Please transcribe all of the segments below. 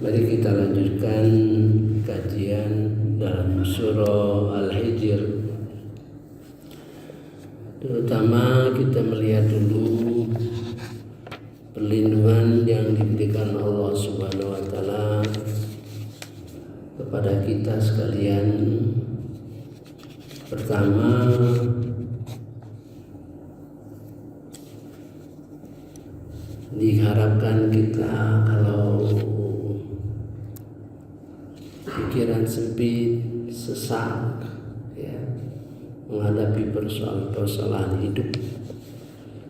Mari kita lanjutkan kajian dalam surah Al-Hijr. Terutama kita melihat dulu perlindungan yang diberikan Allah Subhanahu wa taala kepada kita sekalian. Pertama, diharapkan kita kalau pikiran sempit, sesak, ya, menghadapi persoalan hidup.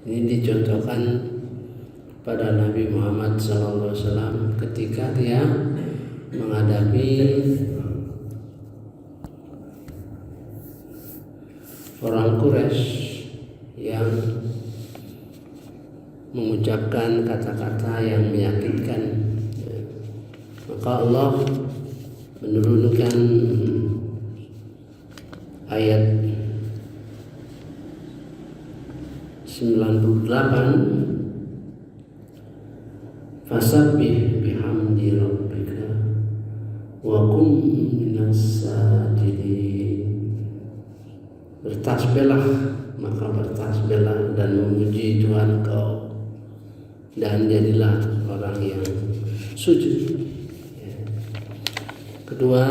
Ini dicontohkan pada Nabi Muhammad SAW ketika dia menghadapi orang Quraisy yang mengucapkan kata-kata yang menyakitkan. Maka Allah menurunkan ayat 98, fasabbih bihamdi rabbika wa qum minas sajidin. Bertasbihlah, maka bertasbihlah dan memuji Tuhan kau, dan jadilah orang yang sujud. Kedua,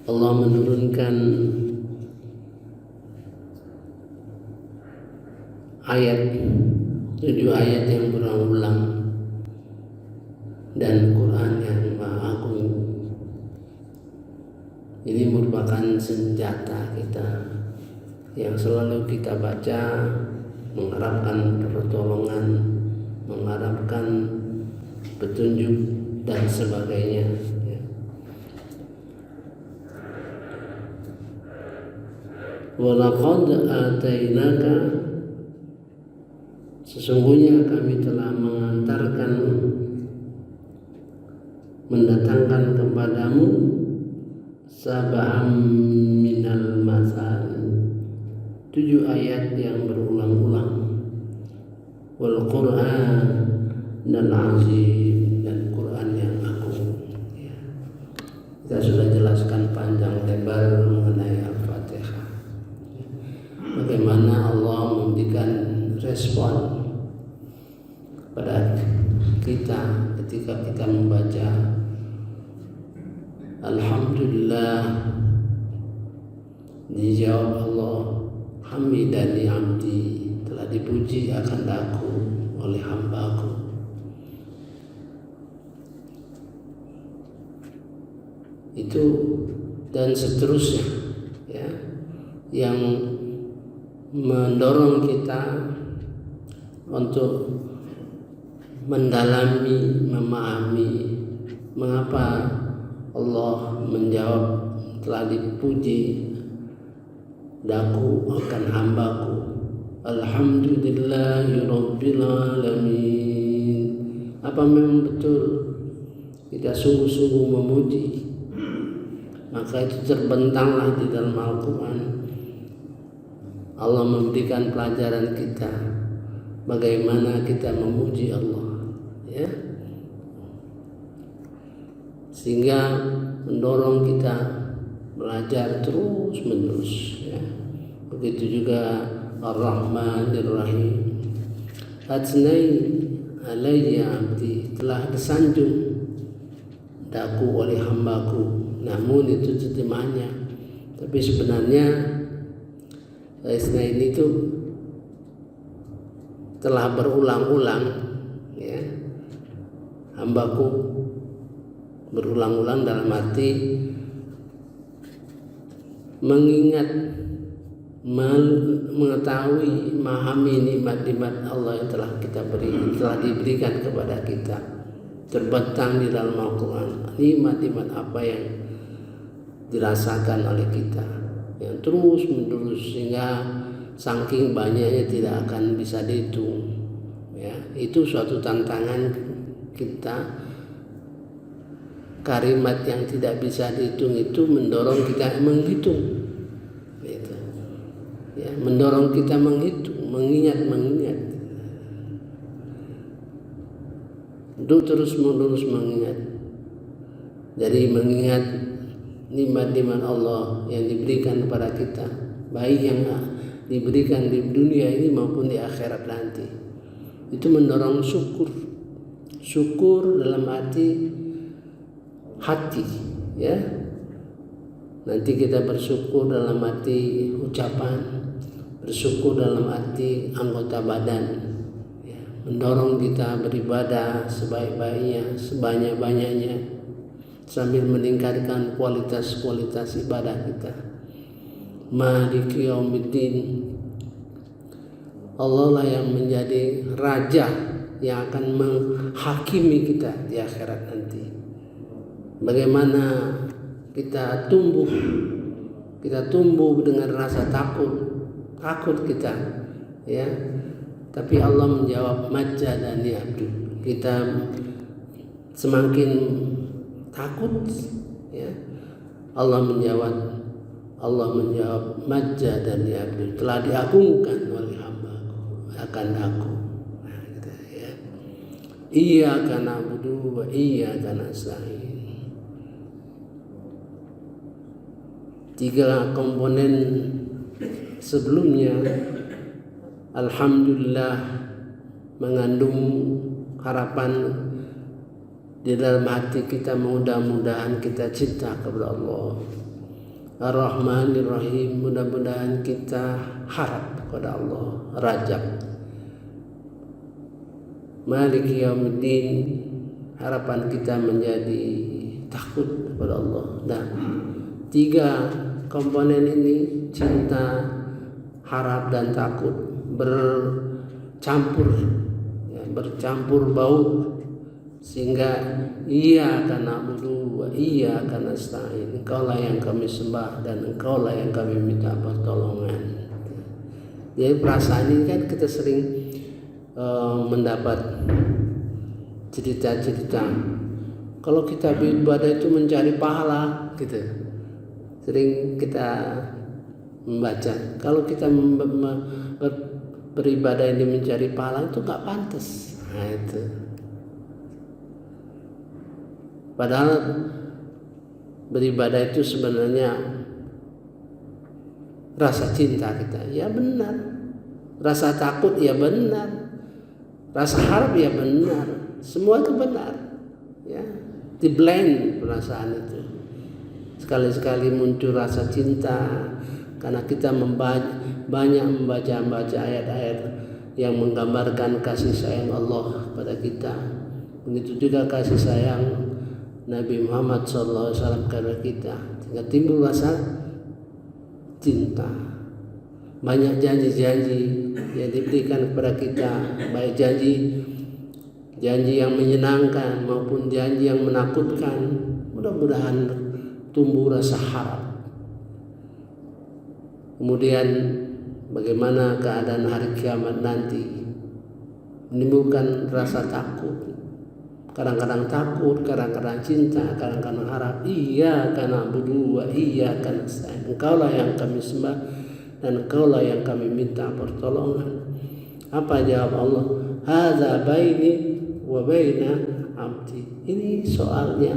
Allah menurunkan tujuh ayat yang berulang-ulang dan Quran yang Maha Agung. Ini merupakan senjata kita yang selalu kita baca, mengharapkan pertolongan, mengharapkan petunjuk dan sebagainya, ya. Walaqad atainaka, sesungguhnya kami telah mendatangkan kepadamu sab'am minal masani, 7 ayat yang berulang-ulang, wal Qur'an dan azim, dan Quran yang agung, ya. Kita sudah jelaskan panjang lebar mengenai Al-Fatihah, bagaimana Allah memberikan respon pada kita ketika kita membaca. Alhamdulillah, dijawab Allah, hamidani abdi, telah dipuji akan aku oleh hambaku. Itu dan seterusnya, ya, yang mendorong kita untuk mendalami, memahami mengapa Allah menjawab, telah dipuji daku akan hambaku. Alhamdulillahi rabbil alamin. Apa memang betul kita sungguh-sungguh memuji? Maka itu terbentanglah di dalam Al-Quran. Allah memberikan pelajaran kita bagaimana kita memuji Allah, ya, sehingga mendorong kita belajar terus menerus, ya. Begitu juga Ar-Rahmanir Rahim. Atnai alayya abdi, telah disanjung daku oleh hambaku. Namun itu terjemahannya, tapi sebenarnya Isnain itu telah berulang-ulang, ya, hambaku, berulang-ulang dalam arti mengingat, mengetahui, memahami nikmat-nikmat Allah yang telah kita beri, telah diberikan kepada kita, terbentang di dalam Al-Quran. Nikmat-nikmat apa yang dirasakan oleh kita, yang terus menerus, sehingga saking banyaknya tidak akan bisa dihitung, ya. Itu suatu tantangan kita. Kalimat yang tidak bisa dihitung itu mendorong kita menghitung, gitu. Ya, mendorong kita menghitung, mengingat. untuk terus-menerus mengingat. Jadi mengingat nikmat-nikmat Allah yang diberikan kepada kita, baik yang diberikan di dunia ini maupun di akhirat nanti. Itu mendorong syukur dalam hati ya. Nanti kita bersyukur dalam arti ucapan, bersyukur dalam arti anggota badan ya. Mendorong kita beribadah sebaik-baiknya, sebanyak-banyaknya, sambil meningkatkan kualitas ibadah kita. Maliki yaumiddin, Allah lah yang menjadi raja yang akan menghakimi kita di akhirat nanti. Bagaimana kita tumbuh dengan rasa takut kita ya. Tapi Allah menjawab majadani abdu. Kita semakin takut ya. Allah menjawab majadani abdu, telah diagungkan oleh hamba-Ku akan aku. Nah, gitu ya. Iyyaka na'budu wa iyyaka nasta'in. 3 komponen sebelumnya alhamdulillah mengandung harapan di dalam hati kita, mudah-mudahan kita cinta kepada Allah. Ar-Rahmanir Rahim, mudah-mudahan kita harap kepada Allah, rajab. Maliki yaumiddin, harapan kita menjadi takut kepada Allah. Dan 3 komponen ini, cinta, harap dan takut, bercampur baur, sehingga iyyaka na'budu wa iyyaka nasta'in. Engkaulah yang kami sembah dan engkaulah yang kami minta pertolongan. Jadi perasaan ini kan kita sering mendapat cerita-cerita kalau kita beribadah itu mencari pahala gitu. Sering kita membaca kalau kita beribadah ini mencari pahala itu gak pantas. Nah itu. Padahal beribadah itu sebenarnya rasa cinta kita, ya benar. Rasa takut, ya benar. Rasa harap, ya benar. Semua itu benar. Ya, di blend perasaan itu. Sekali-sekali muncul rasa cinta karena kita banyak membaca ayat-ayat yang menggambarkan kasih sayang Allah pada kita. Begitu juga kasih sayang Nabi Muhammad SAW kepada kita, sehingga timbul rasa cinta. Banyak janji-janji yang diberikan kepada kita, baik janji yang menyenangkan maupun janji yang menakutkan. Mudah-mudahan tumbuh rasa harap. Kemudian bagaimana keadaan hari kiamat nanti, menimbulkan rasa takut. Kadang-kadang takut, kadang-kadang cinta, kadang-kadang harap. Iyyaka na'budu wa iyyaka nasta'in. Engkaulah yang kami sembah dan engkaulah yang kami minta pertolongan. Apa jawab Allah? Hadza baini wa baina abdi. Ini soalnya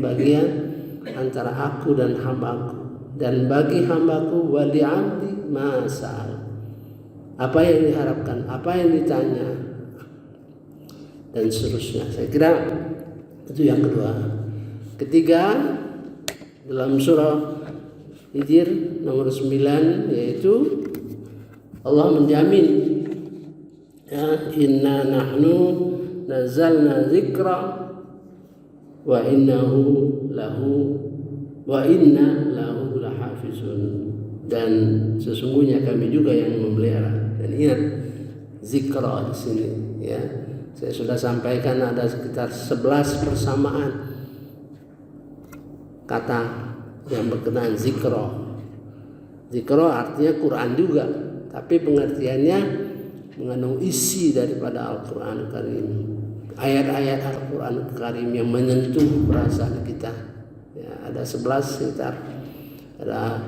bagian antara aku dan hambaku, dan bagi hambaku wali abdi masal. Apa yang diharapkan, apa yang ditanya, dan seterusnya. Saya kira itu yang kedua. Ketiga, dalam surah Hijr nomor 9, yaitu Allah menjamin ya, inna nahnu nazzalna dzikra wa inna lahu lahafizun. Dan sesungguhnya kami juga yang memelihara. Dan ingat zikra di sini ya. Saya sudah sampaikan ada sekitar 11 persamaan kata yang berkenaan zikro. Zikro artinya Quran juga, tapi pengertiannya mengandung isi daripada Al-Quran Karim. Ayat-ayat Al-Quran Karim yang menyentuh perasaan kita. Ya, ada 11 sekitar. Ada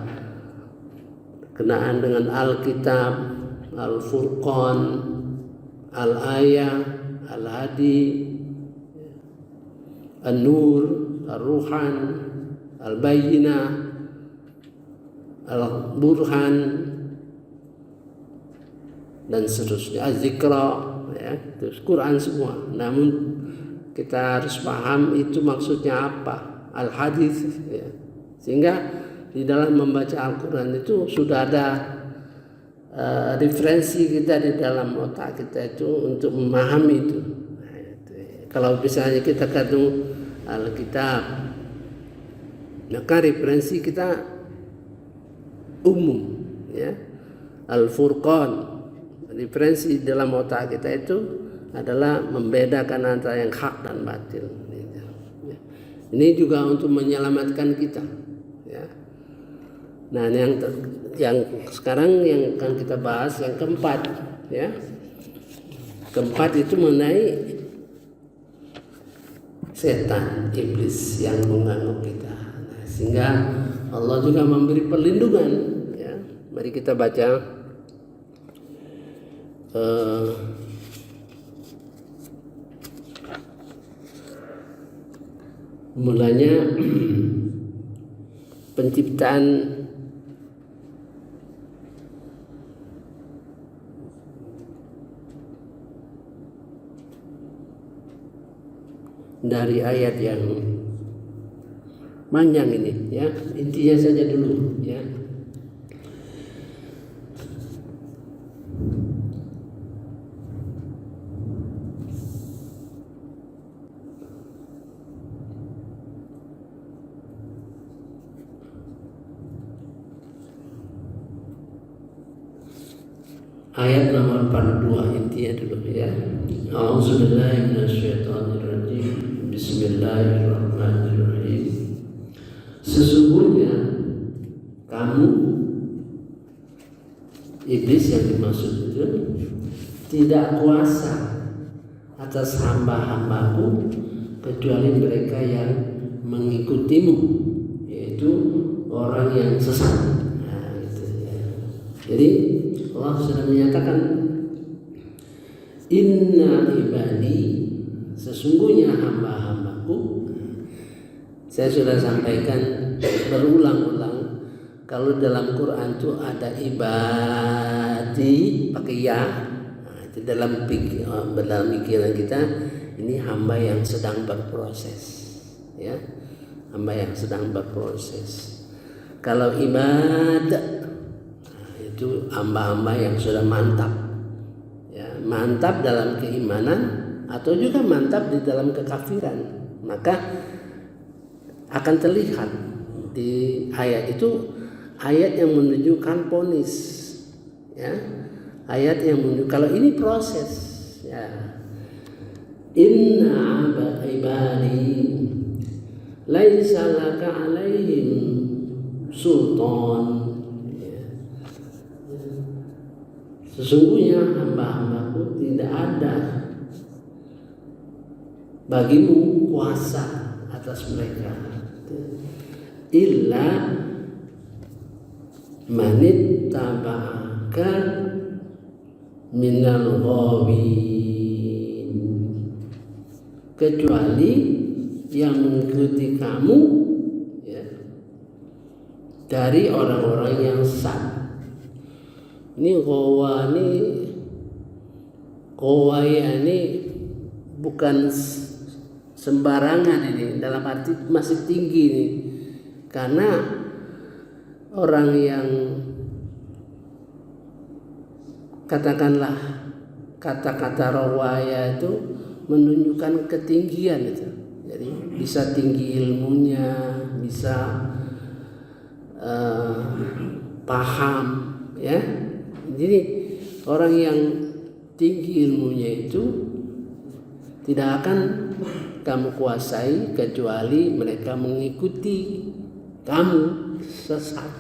kenaan dengan Alkitab, Al-Furqan, Al-Ayah, Al-Hadi, An-Nur, Ar-Ruhan, Al-Bayyinah, Al-Burhan, dan seterusnya, Az-Zikra, ya, itu Quran semua. Namun kita harus paham itu maksudnya apa, Al-Hadis, ya. Sehingga di dalam membaca Al-Quran itu sudah ada referensi kita di dalam otak kita itu untuk memahami itu. Nah, itu ya. Kalau misalnya kita ketemu Alkitab, maka referensi kita umum, ya. Al-Furqan, referensi dalam otak kita itu adalah membedakan antara yang hak dan batil. Ini juga untuk menyelamatkan kita, ya. Nah, yang sekarang yang akan kita bahas yang keempat, ya. Keempat itu mengenai setan, iblis yang mengganggu kita. Nah, sehingga Allah juga memberi perlindungan, ya. Mari kita baca mulanya penciptaan dari ayat yang panjang ini, ya. Intinya saja dulu, ya. Ayat nomor 42 intinya dulu, ya. A'udzubillahi minasyaitonirrajim. Bismillahirrahmanirrahim. Sesungguhnya kamu, iblis yang dimaksud itu, tidak kuasa atas hamba-hambaku kecuali mereka yang mengikutimu, yaitu orang yang sesat. Nah, gitu, ya. Jadi Allah sudah menyatakan, inna ibadi, sesungguhnya hamba-hambaku. Saya sudah sampaikan berulang-ulang, kalau dalam Quran itu ada ibadi pakai ya, nah, itu dalam pikiran kita ini hamba yang sedang berproses, ya, hamba yang sedang berproses. Kalau ibadah itu hamba-hamba yang sudah mantap, ya, mantap dalam keimanan atau juga mantap di dalam kekafiran, maka akan terlihat di ayat itu, ayat yang menunjukkan ponis, ya, ayat yang menunjukkan kalau ini proses, ya. Inna ibadi laisa laka alaihim sultan. Sesungguhnya hamba-hambaku tidak ada bagimu kuasa atas mereka, illa manit tabaka minal ghawin, kecuali yang mengikuti kamu, ya, dari orang-orang yang sesat. Ini kowa ini bukan sembarangan, ini dalam arti masih tinggi nih, karena orang yang katakanlah kata-kata rawaya itu menunjukkan ketinggian itu, jadi bisa tinggi ilmunya, bisa paham, ya. Jadi orang yang tinggi ilmunya itu tidak akan kamu kuasai kecuali mereka mengikuti kamu sesat.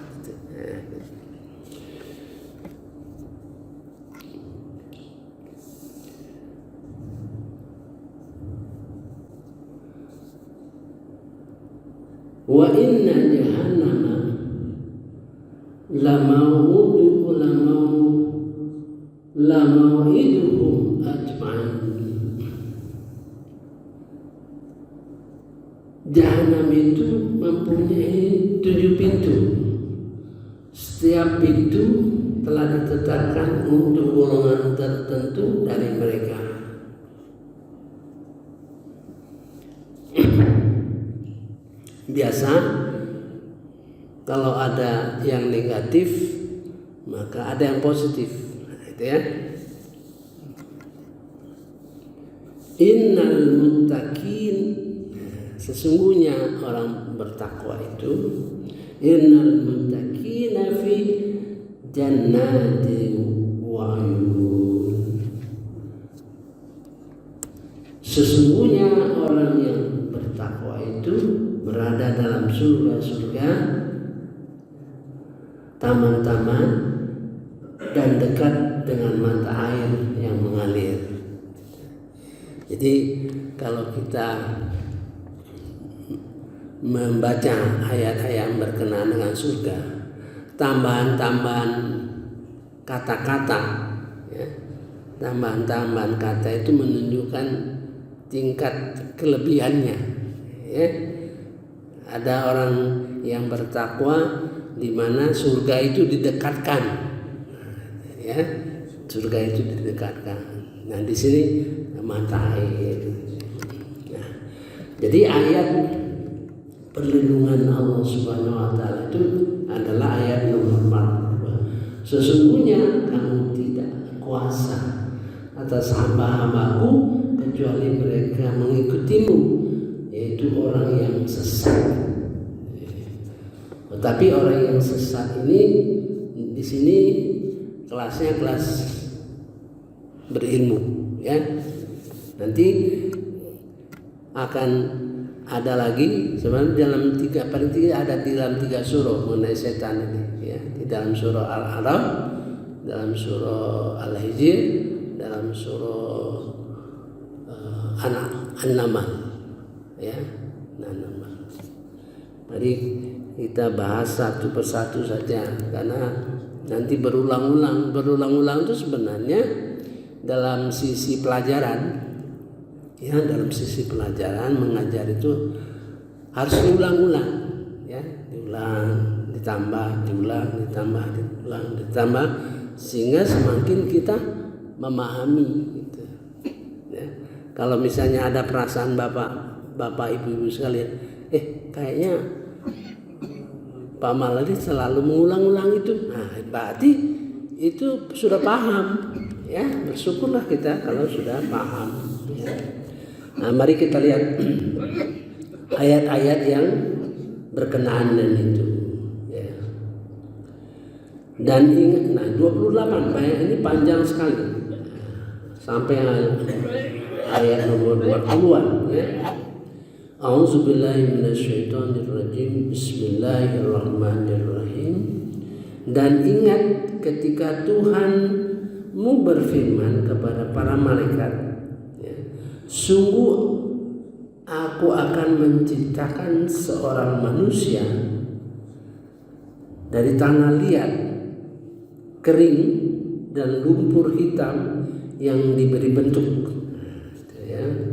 Wa inna jahannama lamau'iduhum ajma'in. Jahanam itu mempunyai 7 pintu. Setiap pintu telah ditetapkan untuk golongan tertentu dari mereka. Biasa kalau ada yang negatif maka ada yang positif, itu ya. Innal muttaqin, sesungguhnya orang bertakwa itu, innal muttaqina fi jannati wa uyun, sesungguhnya orang yang bertakwa itu berada dalam surga-surga, taman-taman, dan dekat dengan mata air yang mengalir. Jadi kalau kita membaca ayat-ayat berkenaan dengan surga, tambahan-tambahan kata-kata, ya, tambahan-tambahan kata itu menunjukkan tingkat kelebihannya. Ya. Ada orang yang bertakwa di mana surga itu didekatkan, ya, surga itu didekatkan. Nah di sini mata air. Nah, jadi ayat perlindungan Allah Subhanahu Wa Taala itu adalah ayat nomor 42. Sesungguhnya kamu tidak kuasa atas hamba-hambaku kecuali mereka mengikutimu, yaitu orang yang sesat. Tetapi orang yang sesat ini di sini kelasnya kelas berilmu, ya. Nanti akan ada lagi sebenarnya dalam paling tiga ada di dalam 3 surah mengenai setan ini, ya. Di dalam surah Al-A'raf, dalam surah Al-Hijr, dalam surah An-Naml, ya. An-Naml. Mari kita bahas satu persatu saja karena nanti berulang-ulang itu sebenarnya dalam sisi pelajaran, ya, dalam sisi pelajaran mengajar itu harus diulang-ulang, ya, diulang, ditambah sehingga semakin kita memahami gitu, ya. Kalau misalnya ada perasaan bapak ibu sekalian, kayaknya Pak Maladi selalu mengulang-ulang itu, nah berarti itu sudah paham, ya. Bersyukurlah kita kalau sudah paham, ya. Nah mari kita lihat ayat-ayat yang berkenaan dengan itu, ya. Dan ingat, nah 28 ayat ini panjang sekali sampai ayat nomor 20-an, ya. A'udzubillahi minasyaitonirrajim. Bismillahirrahmanirrahim. Dan ingat ketika Tuhanmu berfirman kepada para malaikat, ya, sungguh aku akan menciptakan seorang manusia dari tanah liat, kering dan lumpur hitam yang diberi bentuk, ya.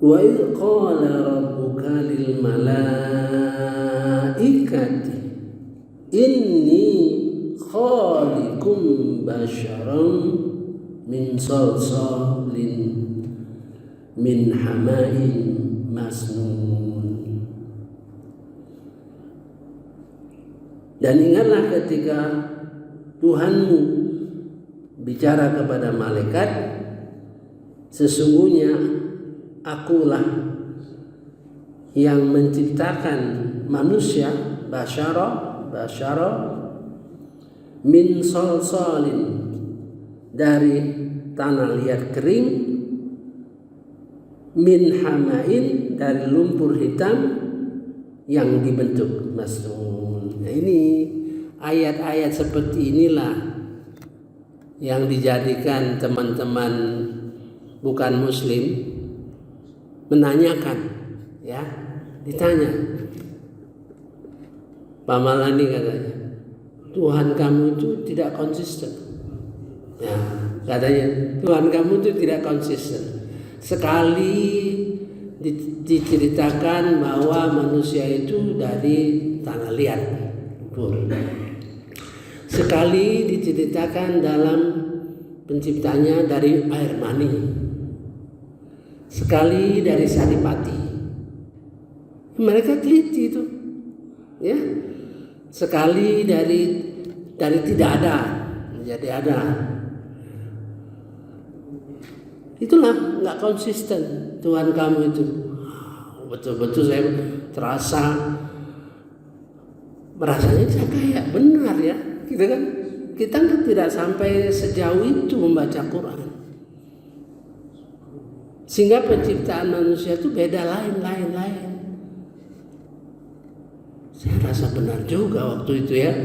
Wa idh qala rabbuka lil malaikati inni khaliqum basharan min salsalin min hama'in masnun. Dan ingatlah ketika Tuhanmu bicara kepada malaikat, sesungguhnya akulah yang menciptakan manusia, basyara min salsalin, dari tanah liat kering, min hamain, dari lumpur hitam yang dibentuk masnun. Nah, ini ayat-ayat seperti inilah yang dijadikan teman-teman bukan muslim menanyakan, ya, ditanya, Pak Malani katanya, Tuhan kamu itu tidak konsisten, ya. katanya Tuhan kamu itu tidak konsisten. Sekali diceritakan bahwa manusia itu dari tanah liat, sekali diceritakan dalam penciptanya dari air mani, sekali dari saripati. Mereka teliti itu, ya. Sekali dari tidak ada menjadi ada. Itulah nggak konsisten Tuhan kamu itu. Betul-betul saya merasanya saya kayak benar ya, gitu kan? Kita kan tidak sampai sejauh itu membaca Quran, sehingga penciptaan manusia itu beda lain. Saya rasa benar juga waktu itu ya.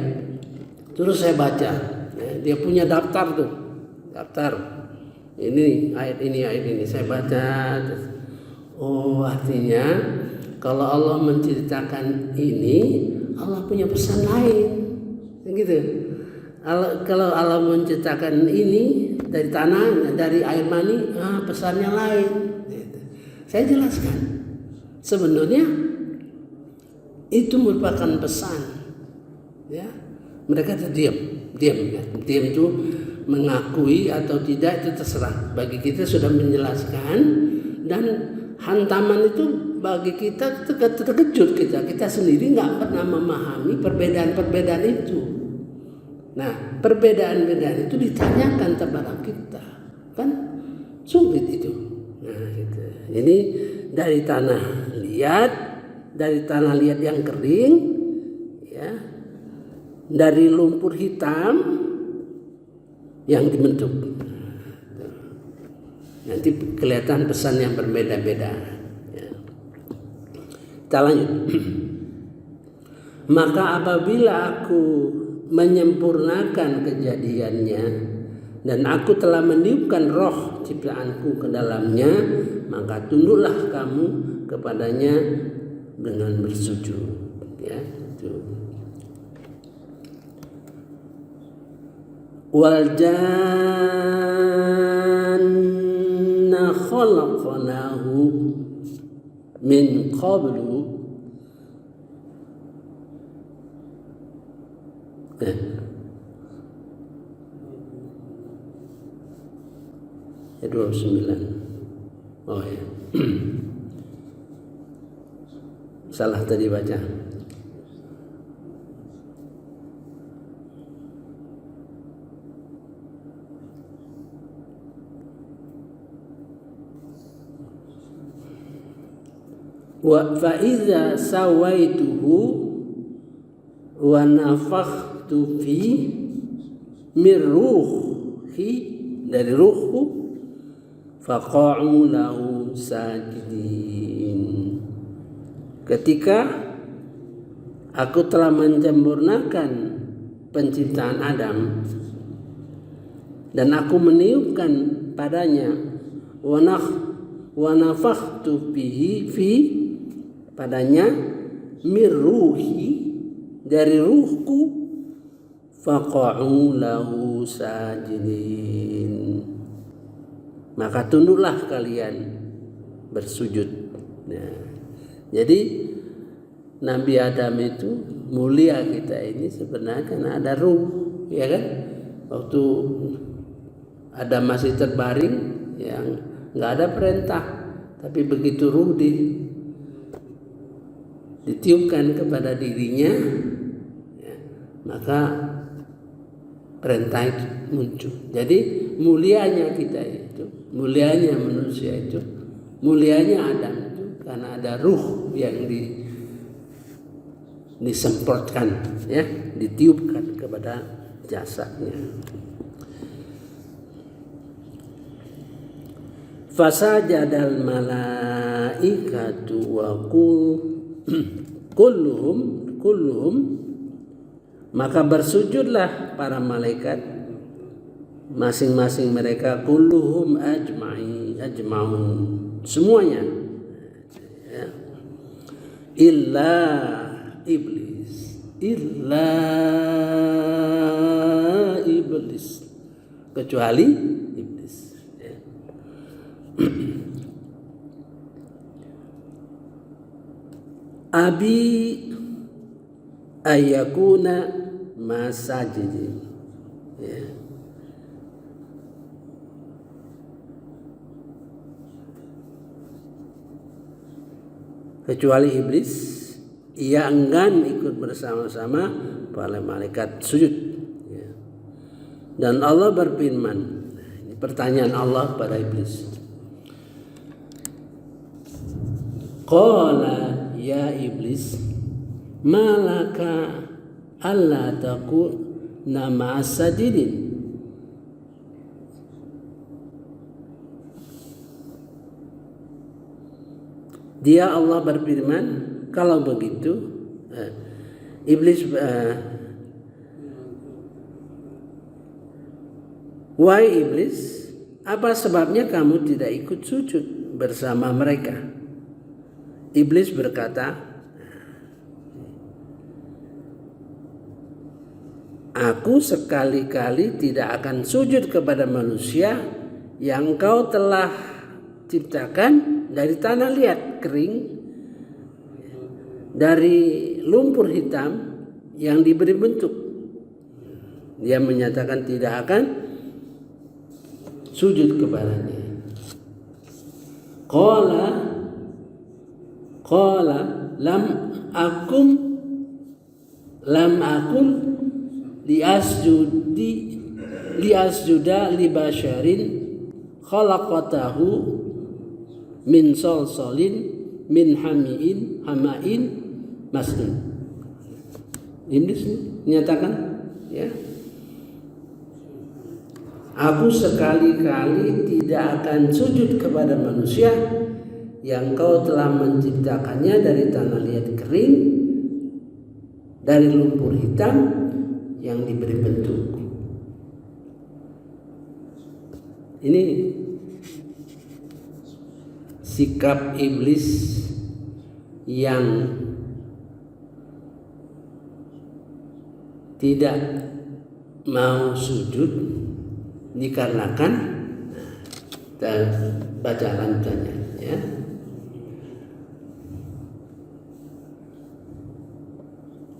Terus saya baca, ya, dia punya daftar tuh, daftar ini ayat ini. Saya baca, oh artinya kalau Allah menceritakan ini, Allah punya pesan lain, gitu. Kalau Allah menceritakan ini dari tanah, dari air mani, pesannya lain. Gitu. Saya jelaskan, sebenarnya itu merupakan pesan, ya. Mereka terdiam ya. Diam itu mengakui atau tidak itu terserah. Bagi kita sudah menjelaskan, dan hantaman itu bagi kita terkejut, kita sendiri nggak pernah memahami perbedaan itu. Nah, perbedaan itu ditanyakan kepada kita, kan sulit itu. Nah, gitu. Ini dari tanah liat yang kering, ya, dari lumpur hitam yang dibentuk. Nanti kelihatan pesan yang berbeda-beda. Ya. Kita lanjut. Maka apabila aku menyempurnakan kejadiannya dan aku telah meniupkan roh ciptaanku ke dalamnya, maka tunduklah kamu kepadanya dengan bersujud, ya. Itu. Wal janna khalaqnahu min qablu ya 29. Oh ya. Salah tadi baca. Wa fa iza sawaituhu wa nafakhtu fi min ruhi, dari ruhku, faqa'u lahu sajidin. Ketika aku telah menyempurnakan penciptaan Adam dan aku meniupkan padanya wa nafakhtu fi padanya mirruhi, dari ruhku, faqa'u lahu sajidin, maka tunduklah kalian bersujud. Nah, jadi Nabi Adam itu mulia kita ini sebenarnya karena ada ruh, ya kan? Waktu Adam masih terbaring, yang nggak ada perintah, tapi begitu ruh ditiupkan kepada dirinya, ya, maka perintah itu muncul. Jadi mulianya kita itu, mulianya manusia itu, mulianya Adam itu karena ada ruh yang disemprotkan, ya, ditiupkan kepada jasadnya. Fasajadal malaikatu wa kulluhum, maka bersujudlah para malaikat masing-masing mereka, kulluhum ajma'un, semuanya, ya. Illa iblis kecuali iblis. Ya. Abi ayakuna masajidin. Ya. Kecuali iblis, ia enggan ikut bersama-sama para malaikat sujud. Ya. Dan Allah berfirman, ini pertanyaan Allah pada iblis. Qala ya iblis, malaka alla takuna ma'as sajidin. Dia Allah berfirman, kalau begitu iblis wahai iblis, apa sebabnya kamu tidak ikut sujud bersama mereka? Iblis berkata, aku sekali-kali tidak akan sujud kepada manusia yang kau telah ciptakan dari tanah liat kering, dari lumpur hitam yang diberi bentuk. Dia menyatakan tidak akan sujud kepadanya. Qala lam akun liasjuda li basyarin khalaqatahu min salsalin min hamain masnun. Iblis menyatakan, ya, aku sekali-kali tidak akan sujud kepada manusia yang kau telah menciptakannya dari tanah liat kering, dari lumpur hitam yang diberi bentuk. Ini sikap iblis yang tidak mau sujud dikarenakan, kita baca lanjutannya, ya.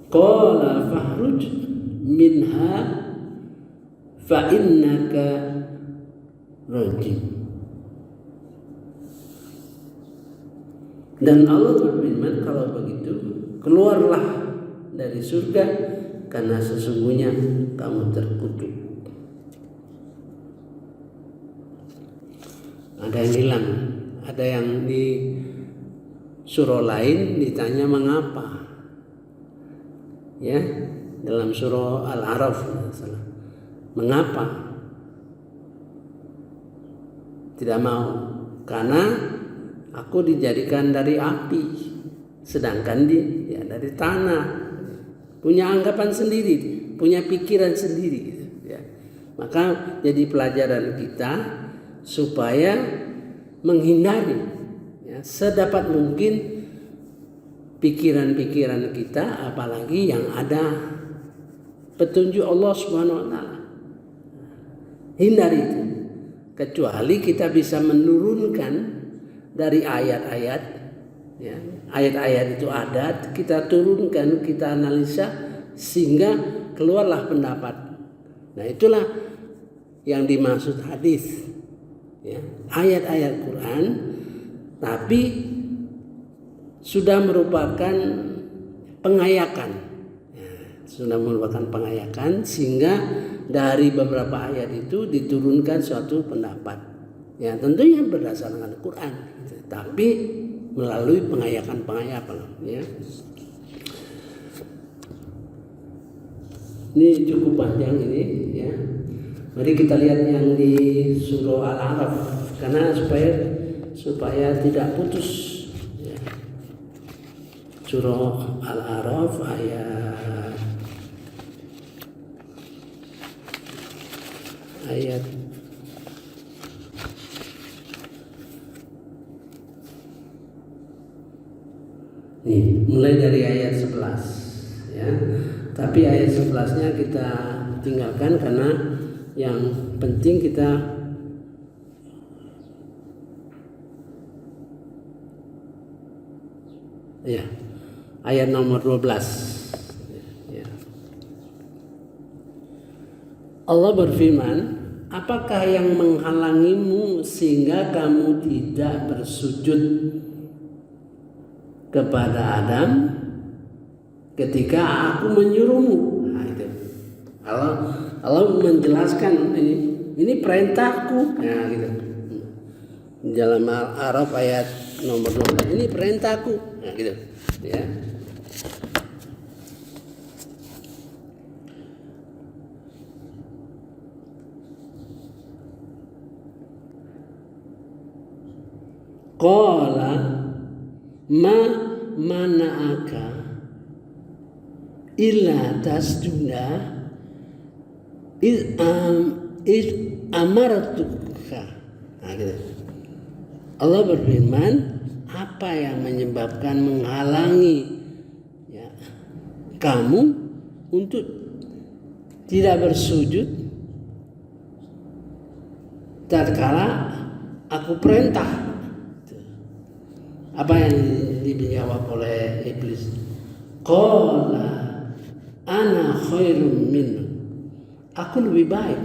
Qala fahruj minha fa innaka rajim. Dan Allah berfirman, kalau begitu keluarlah dari surga karena sesungguhnya kamu terkutuk. Ada yang hilang, ada yang di surah lain ditanya mengapa. Ya, dalam surah Al-A'raf, mengapa tidak mau? Karena aku dijadikan dari api, sedangkan dia dari tanah, punya anggapan sendiri, punya pikiran sendiri. Ya. Maka jadi pelajaran kita supaya menghindari, ya, sedapat mungkin pikiran-pikiran kita, apalagi yang ada petunjuk Allah Subhanahu wa taala. Hindari itu. Kecuali kita bisa menurunkan dari ayat-ayat, ya, ayat-ayat itu ada, kita turunkan, kita analisa sehingga keluarlah pendapat. Nah, itulah yang dimaksud hadis, ya, ayat-ayat Quran, tapi sudah merupakan pengayakan, ya, sudah merupakan pengayakan sehingga dari beberapa ayat itu diturunkan suatu pendapat, ya, tentunya berdasarkan Quran, tapi melalui pengayakan, ya. Ini cukup panjang ini, ya. Mari kita lihat yang di surah Al-A'raf, karena supaya tidak putus, ya. Surah Al-A'raf ayat nih, mulai dari ayat 11, ya. Tapi ayat 11-nya kita tinggalkan karena Yang penting kita ayat nomor 12. Allah berfirman, apakah yang menghalangimu sehingga kamu tidak bersujud kepada Adam ketika aku menyuruhmu? Nah, itu. Allah menjelaskan ini perintahku. Nah, gitu. Dalam Al-A'raf ayat nomor 12, ini perintahku. Nah, gitu. Ya. Qala ma mana'aka illa tasjuda iz amartuka. Nah, gitu. Allah berfirman, apa yang menyebabkan menghalangi kamu untuk tidak bersujud tatkala aku perintah? Apa yang dijawab oleh iblis? Qala ana khairum minhu. Aku lebih baik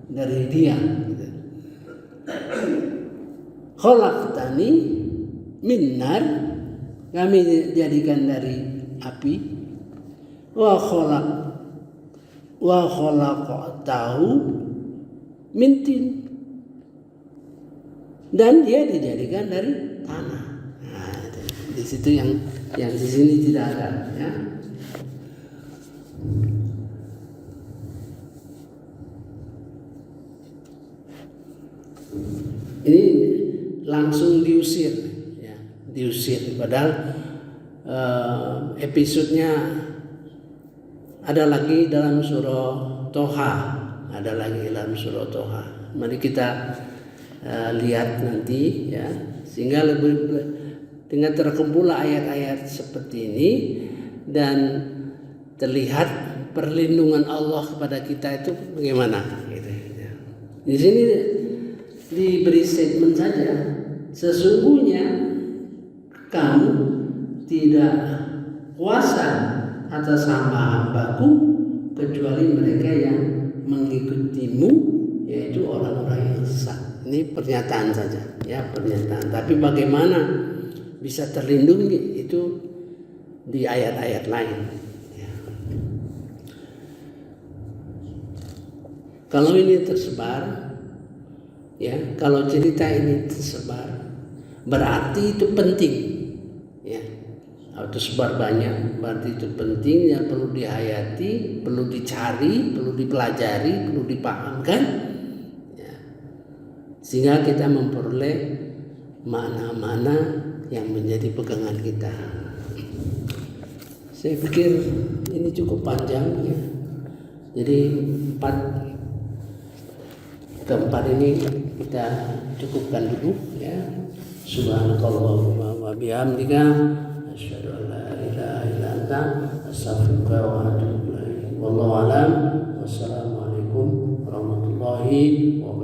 dari dia. Khalaqtani min nar, kami jadikan dari api, wa khalaqtahu min tin, dan dia dijadikan dari tanah. Nah, di situ yang di sini tidak ada, ya. Ini langsung diusir, ya, diusir. Padahal episodenya ada lagi dalam surah Toha, Mari kita lihat nanti, ya, sehingga lebih dengan terkumpul ayat-ayat seperti ini dan terlihat perlindungan Allah kepada kita itu bagaimana. Gitu, ya. Di sini diberi statement saja, sesungguhnya kamu tidak kuasa atas hamba-hambaku kecuali mereka yang mengikutimu, yaitu orang-orang yang sesat. Ini pernyataan saja, ya, pernyataan. Tapi bagaimana bisa terlindungi itu di ayat-ayat lain. Ya. Kalau ini tersebar, ya, kalau cerita ini tersebar, berarti itu penting, ya. Kalau tersebar banyak, berarti itu penting, ya, perlu dihayati, perlu dicari, perlu dipelajari, perlu dipahamkan, ya, sehingga kita memperoleh makna-makna yang menjadi pegangan kita. Saya pikir ini cukup panjang, ya. Jadi keempat ini kita cukupkan dulu, ya. Subhanakallahumma wa bihamdika asyhadu an la ilaha illa anta astaghfiruka wa atubu ilaik. Wallahu a'lam. Wassalamualaikum warahmatullahi wabarakatuh.